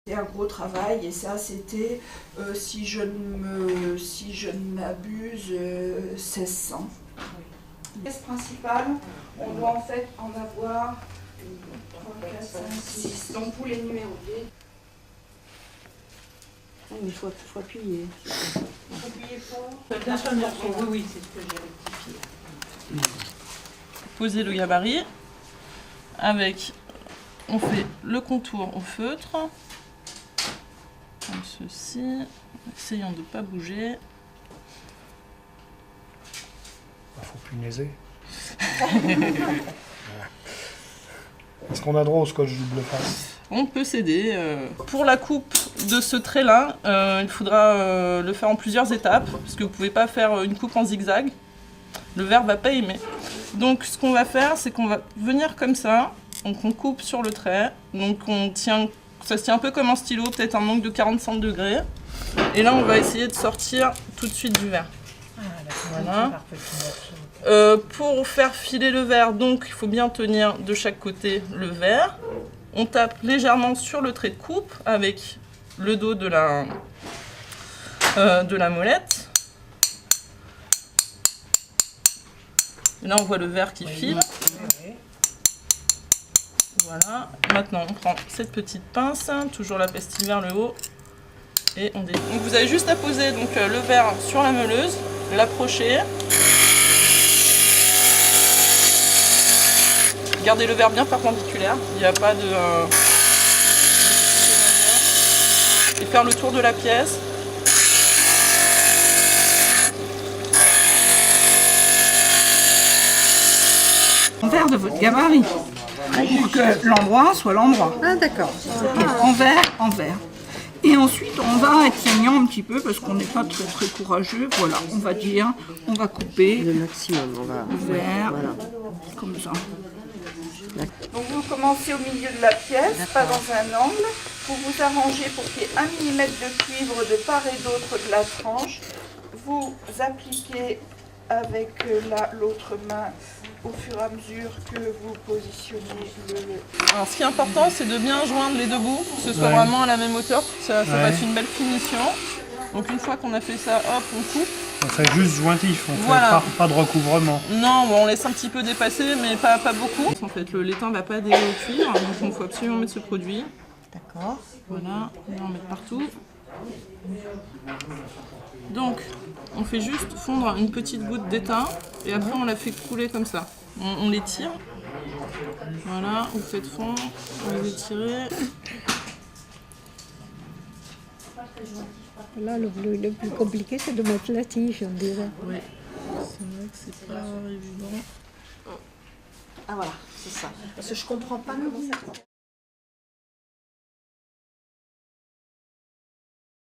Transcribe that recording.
C'est un gros travail et ça c'était, si je ne m'abuse, 1600. Pièce principale, on doit en fait en avoir 3, 4, 5, 6, donc vous les numéroter. Mais il faut appuyer. Il faut appuyer fort. Oui, c'est ce que j'ai rectifié. Poser le gabarit avec, on fait le contour au feutre, comme ceci, essayant de ne pas bouger. Faut punaiser. Est-ce qu'on a droit au scotch double face? On peut céder. Pour la coupe de ce trait-là, il faudra le faire en plusieurs étapes, parce que vous ne pouvez pas faire une coupe en zigzag. Le verre ne va pas aimer. Donc ce qu'on va faire, c'est qu'on va venir comme ça, donc on coupe sur le trait, donc on tient, ça se tient un peu comme un stylo, peut-être un angle de 45 degrés. Et là on va essayer de sortir tout de suite du verre. Voilà. Pour faire filer le verre, donc il faut bien tenir de chaque côté le verre. On tape légèrement sur le trait de coupe avec le dos de la molette. Et là on voit le verre qui file. Voilà. Maintenant on prend cette petite pince, toujours la pastille vers le haut. Et on défile. Donc vous avez juste à poser donc, le verre sur la meuleuse, l'approcher. Gardez le verre bien perpendiculaire, il n'y a pas de... Et faire le tour de la pièce. Envers de votre gabarit, pour que l'endroit soit l'endroit. Ah d'accord. Envers. Et ensuite, on va éteignant un petit peu parce qu'on n'est pas très très courageux. Voilà, on va dire, on va couper Le maximum, on va... le verre, Voilà. comme ça. Donc vous commencez au milieu de la pièce, pas dans un angle. Vous vous arrangez pour qu'il y ait 1 mm de cuivre de part et d'autre de la tranche. Vous appliquez avec l'autre main au fur et à mesure que vous positionnez le... Alors ce qui est important, c'est de bien joindre les deux bouts, que ce soit vraiment à la même hauteur, pour que ça fasse une belle finition. Donc une fois qu'on a fait ça, hop, on coupe. On fait juste jointif, on Voilà. fait pas de recouvrement. Non, bon, on laisse un petit peu dépasser, mais pas beaucoup. En fait, l'étain ne va pas adhérer au cuivre, donc il faut absolument mettre ce produit. D'accord. Voilà, on va en mettre partout. Donc, on fait juste fondre une petite goutte d'étain et après on la fait couler comme ça. On l'étire. Voilà, vous faites fondre, vous les étirez. Là, le plus compliqué, c'est de mettre la tige, on dirait. Oui, c'est vrai que c'est pas évident. Ah voilà, c'est ça. Parce que je comprends pas comment ça...